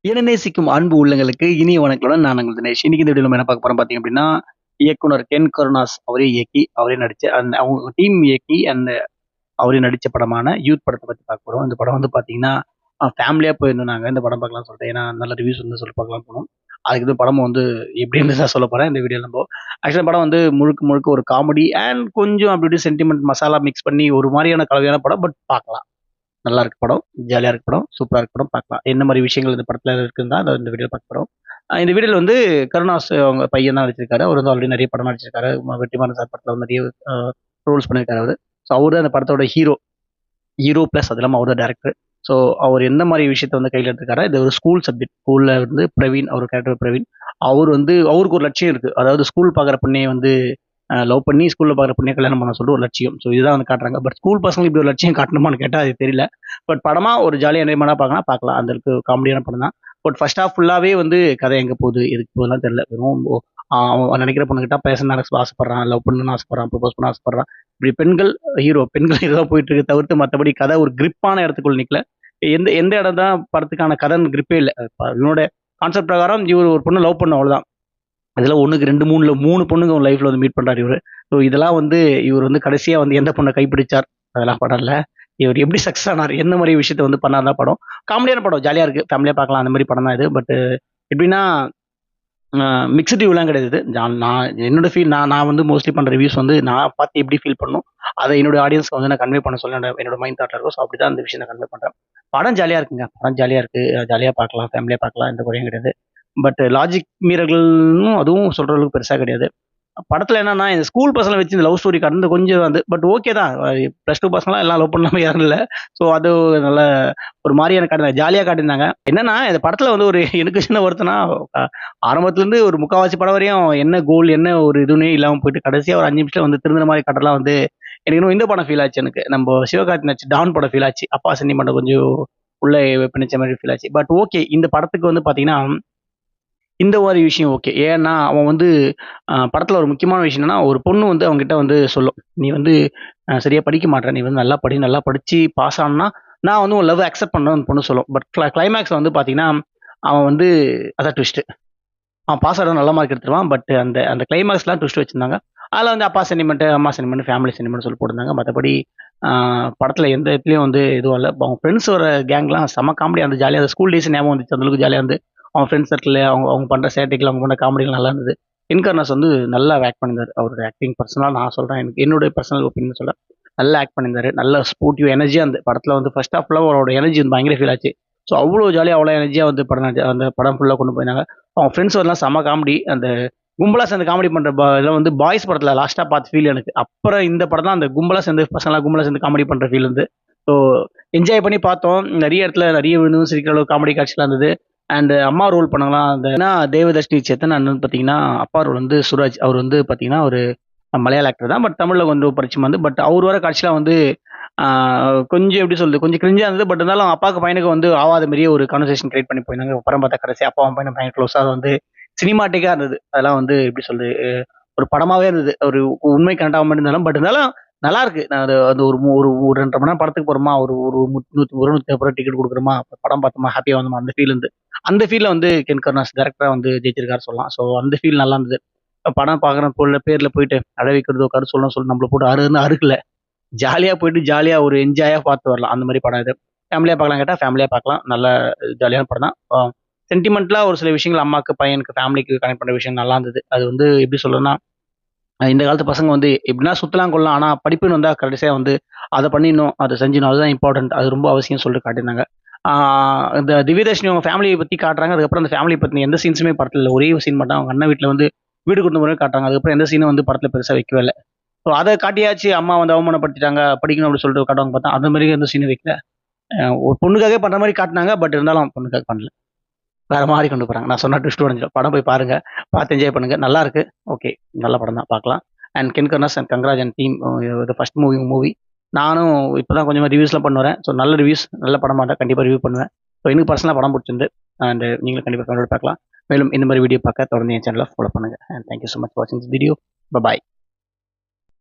என நேசிக்கும் அன்பு உள்ளங்களுக்கு இனிய வணக்கங்களுடன் நான் உங்கள் தினேஷ். இன்னைக்கு இந்த வீடியோல நம்ம என்ன பார்க்க போறோம் பார்த்தீங்க அப்படின்னா, இயக்குனர் கென் கருணாஸ் அவரே இயக்கி, அவரே நடிச்ச அவங்க டீம் இயக்கி அவரே நடிச்ச படமான யூத் படத்த பத்தி பார்க்க போறோம். இந்த படம் வந்து பார்த்தீங்கன்னா, ஃபேமிலியா போயிருந்தோம் நாங்க. இந்த படம் பார்க்கலாம்னு சொல்லிட்டு. ஏன்னா நல்ல ரிவ்யூஸ் வந்து சொல்லி பார்க்கலாம்னு போனோம். அதுக்கு இந்த படம் வந்து எப்படின்னு தான் சொல்லப் போறேன் இந்த வீடியோல நம்போ. ஆக்சுவலா படம் வந்து முழுக்க முழுக்க ஒரு காமெடி அண்ட் கொஞ்சம் அப்படி இப்படி சென்டிமென்ட் மசாலா மிக்ஸ் பண்ணி ஒரு மாரியான கலவையான படம். பட் பார்க்கலாம். நல்லா இருக்கு படம். ஜாலியா இருக்கு படம். சூப்பரா இருக்கு படம். பார்க்கலாம். என்ன மாரி விஷயங்கள் இந்த படத்துல இருக்குன்னு தான் இந்த வீடியோல பார்க்க போறோம். இந்த வீடியோல வந்து கருணாஸ் அவங்க பையன் தான் நடிச்சிருக்காரு. அவர் வந்து ஆல்ரெடி நெறைய படம் நடிச்சிருக்காரு. வெற்றிமாறன் சார் படத்துல வந்து நெறைய அ ரோல்ஸ் பண்ணியிருக்காரு அவரு. ஸோ அவரு தான் அந்த படத்தோட ஹீரோ. ஹீரோ பிளஸ் அது இல்லாம அவர் தான் டைரக்டர். ஸோ அவர் எந்த மாரி விஷயத்த வந்து கையில எடுத்திருக்காரா, இது ஒரு ஸ்கூல் சப்ஜெக்ட். ஸ்கூல்ல வந்து பிரவீன் அவர் கேரக்டர் பிரவீன். அவர் வந்து அவருக்கு ஒரு லட்சியம் இருக்கு. அதாவது ஸ்கூல் பார்க்குற பொண்ணைய வந்து லவ் பண்ணி ஸ்கூல்ல பார்க்குற பொண்ணைய கல்யாணம் பண்ண சொல்லிட்டு ஒரு லட்சியம். ஸோ இதுதான் வந்து காட்டுறாங்க. பட் ஸ்கூல் பசங்களுக்கு இப்படி ஒரு லட்சியம் காட்டணுமான்னு கேட்டா அது தெரியல. பட் படமா ஒரு ஜாலியா என்ஜாய்மென்ட்டா பார்க்கலாம் பார்க்கலாம். அந்த அளவுக்கு காமெடியான படம் தான். பட் ஃபர்ஸ்ட் ஹாஃப் ஃபுல்லாவே வந்து கதை எங்க போகுது, எதுக்கு போகுதுலாம் தெரியல. வெறும் அவன் நினைக்கிற பொண்ணுகிட்ட பேசணும்னு ஆசைப்படுறான், லவ் பண்ணணும்னு ஆசைப்படுறான், ப்ரொபோஸ் பண்ண ஆசைப்படுறான். இப்படி பெண்கள் இதுதான் போயிட்டு இருக்கு தவிர்த்து மத்தபடி கதை ஒரு கிரிப்பான இடத்துக்குள்ள நிக்கல. எந்த எந்த இடம் தான் படத்துக்கான கதைன்னு கிரிப்பே இல்ல. இவனோட கான்செப்ட் பிரகாரம் இவரு ஒரு பொண்ண லவ் பண்ணணும் அவ்வளவுதான். அதுல 1க்கு 2, 3ல 3 பொண்ணுங்க அவன் லைஃப்ல வந்து மீட் பண்றாரு இவரு. ஸோ இதெல்லாம் வந்து இவர் வந்து கடைசியா வந்து எந்த பொண்ண கைப்பிடிச்சார், அதெல்லாம் படம் இல்ல. இவர் எப்படி சக்சஸ் ஆனார், எந்த மாரி விஷயத்த வந்து பண்ணார் தான் படம். காமெடியான படம், ஜாலியா இருக்கு. ஃபேமிலியா பார்க்கலாம். அந்த மாரி படம் தான் இது. பட் எப்படின்னா மிக்ஸ்ட் ரிவ்யூலாம் கிடையாது இது. நான் என்னோட ஃபீல் நான் நான் வந்து மோஸ்ட்லி பண்ற ரிவ்யூஸ் வந்து நான் பார்த்து எப்படி ஃபீல் பண்ணணும், அத என்னோட ஆடியன்ஸ்க்கு வந்து நான் கன்வே பண்ண சொல்ல என்னோட மைண்ட் தாட்ல இருக்கும். ஸோ அப்படிதான் அந்த விஷயம் நான் கன்வே பண்றேன். படம் ஜாலியா இருக்குங்க. படம் ஜாலியா இருக்கு. ஜாலியா பார்க்கலாம். ஃபேமிலியா பார்க்கலாம். எந்த குறையும் கிடையாது. பட் லாஜிக் மீறல்கள்னும் அதுவும் சொல்ற அளவுக்கு பெருசா கிடையாது. படத்துல என்னன்னா, இந்த ஸ்கூல் பசங்கள வச்சு இந்த லவ் ஸ்டோரி கடந்து கொஞ்சம் வந்து பட் ஓகே தான். +2 பசங்கலாம் எல்லாம் லவ் பண்ணாம யாரும் இல்ல. ஸோ அது நல்ல ஒரு மாரியான ஜாலியா காட்டியிருந்தாங்க. என்னன்னா, இந்த படத்துல வந்து ஒரு எனக்கு சின்ன வருத்தம்னா, அ ஆரம்பத்துலருந்து ஒரு முக்காவாசி படம் வரையும் என்ன கோல், என்ன ஒரு இதுன்னே இல்லாம போயிட்டு கடைசியா ஒரு 5 நிமிஷத்துல வந்து திருந்துன மாரி காட்டுறதெல்லாம் வந்து எனக்கு இன்னும் இந்த படம் ஃபீல் ஆச்சு எனக்கு. நம்ப சிவகார்த்திகேயன் நடிச்ச டான் படம் ஃபீல் ஆச்சு. அப்பா சென்டிமென்ட்ட கொஞ்சம் உள்ள பிணைச்ச மாரி ஃபீல் ஆச்சு. But okay. இந்த படத்துக்கு வந்து பார்த்தீங்கன்னா இந்த மாரி விஷயம் ஓகே. ஏன்னா, அவன் வந்து படத்துல ஒரு முக்கியமான விஷயம் என்னன்னா, ஒரு பொண்ணு வந்து அவன்கிட்ட வந்து சொல்லும். "நீ வந்து சரியா படிக்க மாட்ற. நீ வந்து நல்லா படி. நல்லா படிச்சு பாஸ் ஆனனா, நான் வந்து உன் லவ்வ அக்செப்ட் பண்றேன்னு" அந்த பொண்ணு சொல்லும். பட் கிளைமாக்ஸ்ல வந்து பார்த்தீங்கன்னா, அவன் வந்து அதான் ட்விஸ்ட்டு. அவன் பாஸ் ஆனா நல்ல மார்க் எடுத்துருவான். பட் அந்த அந்த கிளைமாக்ஸ்லாம் ட்விஸ்ட் வச்சிருந்தாங்க. அதுல வந்து அப்பா சென்டிமென்ட், அம்மா சென்டிமென்ட், ஃபேமிலி சென்டிமென்ட் சொல்லி போட்டிருந்தாங்க. மத்தபடி ஆ படத்துல எந்த இடத்துலயும் வந்து எதுவும் இல்ல. அவங்க ஃப்ரெண்ட்ஸோட கேங்லாம் செம்ம காமெடியா இருந்தது. ஜாலியா அந்த ஸ்கூல் டேஸ் ஞாபகம் வந்துச்சு. அந்த அளவுக்கு ஜாலியா இருந்து அவங்க ஃப்ரெண்ட்ஸ் சர்க்கிள்ல அவங்க அவங்க பண்ற சேட்டைகள், அவங்க பண்ண காமெடிகள் நல்லா இருந்தது. இன்கர்னஸ் வந்து நல்லா ஆக்ட் பண்ணியிருந்தாரு. அவருடைய ஆக்டிங் பர்சனலா நான் சொல்றேன். எனக்கு என்னுடைய பர்சனல் ஒப்பீனியன் சொல்றேன். நல்லா ஆக்ட் பண்ணியிருந்தாரு. நல்ல ஸ்போர்ட்டிவ் எனர்ஜியா அந்த படத்துல வந்து ஃபர்ஸ்ட் ஹாஃப்ல அவரோட எனர்ஜி வந்து பயங்கர ஃபீல் ஆச்சு. ஸோ அவ்ளோ ஜாலியா, அவ்ளோ எனர்ஜியா வந்து அந்த படம் ஃபுல்லா கொண்டு போயிருந்தாங்க. அவங்க ஃப்ரெண்ட்ஸ் எல்லாம் செம்ம காமெடி. அந்த கும்பலா சேர்ந்து காமெடி பண்ற இதெல்லாம் வந்து பாய்ஸ் படத்துல லாஸ்ட்டா பார்த்த ஃபீல் எனக்கு. அப்புறம் இந்த படம் தான் அந்த கும்பலா சேர்ந்து பசங்கலாம் கும்பலா சேர்ந்து காமெடி பண்ற ஃபீல் வந்து. ஸோ என்ஜாய் பண்ணி பார்த்தோம். நெறைய இடத்துல நெறைய விழுந்தும் சிரிக்கிற அளவுக்கு காமெடி காட்சிலாம் இருந்தது. அண்ட் அம்மா ரோல் பண்ணவங்கலாம் அந்த ஏன்னா தேவதர்ஷினி சேத்தன் அண்ணன் பார்த்தீங்கன்னா, அப்பா ரோல் வந்து சுராஜ். அவர் வந்து பார்த்தீங்கன்னா, ஒரு மலையாள ஆக்டர் தான். பட் தமிழ்ல கொஞ்சம் பரிச்சயமா வந்து பட் அவர் வர காட்சிலாம் வந்து ஆ கொஞ்சம் எப்படி சொல்றது? கொஞ்சம் கிரிஞ்சா இருந்தது. பட் இருந்தாலும் அப்பாவுக்கு பையனுக்கு வந்து ஆவாத மாரியே ஒரு கன்வர்சேஷன் கிரியேட் பண்ணி போயிருந்தாங்க. படம் பார்த்தா கடைசியா அப்பாவும் பையனும் பயங்கர க்ளோஸா வந்து சினிமாட்டிக்கா இருந்தது. அதெல்லாம் வந்து எப்படி சொல்றது? ஒரு படமாவே இருந்தது. ஒரு உண்மை கனெக்ட் ஆகாம இருந்தாலும், பட் இருந்தாலும் நல்லா இருக்கு. நான் அது அது ஒரு ஒரு ஒரு 2 1/2 மணி நேரம் படத்துக்கு போறோமா, ஒரு ஒரு 150 டிக்கெட் குடுக்குறோமா, படம் பார்த்தோமா, ஹேப்பியா வந்தோமா அந்த ஃபீல் இருந்து. அந்த ஃபீல்ல வந்து கென் கருணாஸ் டைரக்டரா வந்து ஜெயிச்சிருக்காருன்னு சொல்லலாம். ஸோ அந்த ஃபீல் நல்லா இருந்தது. படம் பார்க்குறேன் பேர்ல போயிட்டு அழ வைக்கிறதோ, கரு சொல்லணும்னு சொல்லி நம்மள போட்டு அறுன்னு அறுக்கல. ஜாலியா போயிட்டு ஜாலியா ஒரு என்ஜாயா பார்த்து வரலாம். அந்த மாரி படம் இது. ஃபேமிலியா பார்க்கலாம் கேட்டா, ஃபேமிலியா பார்க்கலாம். நல்ல ஜாலியான படம் தான். சென்டிமென்டலா ஒரு சில விஷயங்கள் அம்மாக்கு, பையனுக்கு, ஃபேமிலிக்கு கனெக்ட் பண்ற விஷயம் நல்லா இருந்தது. அது வந்து எப்படி சொல்றதுன்னா, இந்த காலத்து பசங்க வந்து எப்படின்னா சுத்தலாம் கொள்ளலாம். ஆனா படிப்புன்னு வந்தா கடைசியா வந்து அத பண்ணிடணும், அத செஞ்சிடணும். அதுதான் இம்பார்ட்டன்ட். அது ரொம்ப அவசியம்னு சொல்லிட்டு காட்டியிருந்தாங்க. ஆ இந்த திவ்யதர்ஷினி அவங்க ஃபேமிலிய பத்தி காட்டுறாங்க. அதுக்கப்புறம் அந்த ஃபேமிலிய பத்தின எந்த சீன்ஸுமே படத்துல இல்ல. ஒரே ஒரு சீன் மட்டும் அவங்க அண்ணன் வீட்ல வந்து வீடு கூட்டிட்டு போம்போது காட்டுறாங்க. அதுக்கப்புறம் எந்த சீனும் வந்து படத்துல பெருசா வைக்கவே இல்ல. ஸோ அத காட்டியாச்சு அம்மா வந்து அவமானப்படுத்திட்டாங்க, படிக்கணும் அப்படின்னு சொல்லிட்டு காட்டுவாங்க பார்த்தா, அந்த மாரி எந்த சீனும் வைக்கல. ஒரு பொண்ணுக்காகவே பண்ற மாரி காட்டுனாங்க. பட் இருந்தாலும் பொண்ணுக்காக பண்ணல. வேற மாரி கொண்டு போறாங்க. நான் சொன்னா ட்விஸ்ட் உடைஞ்சிடும். படம் போய் பாருங்க. பார்த்து என்ஜாய் பண்ணுங்க. நல்லா இருக்கு. ஓகே. நல்ல படம் தான் பார்க்கலாம். And Ken Karunas and கங்ராஜ் and team இது ஃபர்ஸ்ட் மூவி. நானும் இப்ப தான் கொஞ்சமா ரிவ்யூஸ்லாம் பண்ண வரேன். ஸோ நல்ல ரிவ்யூஸ், நல்ல படமா இருந்தா கண்டிப்பா ரிவ்யூ பண்ணுவேன். ஸோ எனக்கு பர்சனலா படம் புடிச்சிருந்து. அண்ட் நீங்களும் கண்டிப்பா ஃபேமிலியோட பார்க்கலாம். மேலும் இந்த மாரி வீடியோ பார்க்க தொடர்ந்து என் சேனல ஃபாலோ பண்ணுங்க. And thank you so much for வாட்சிங் திஸ் வீடியோ. பாய்.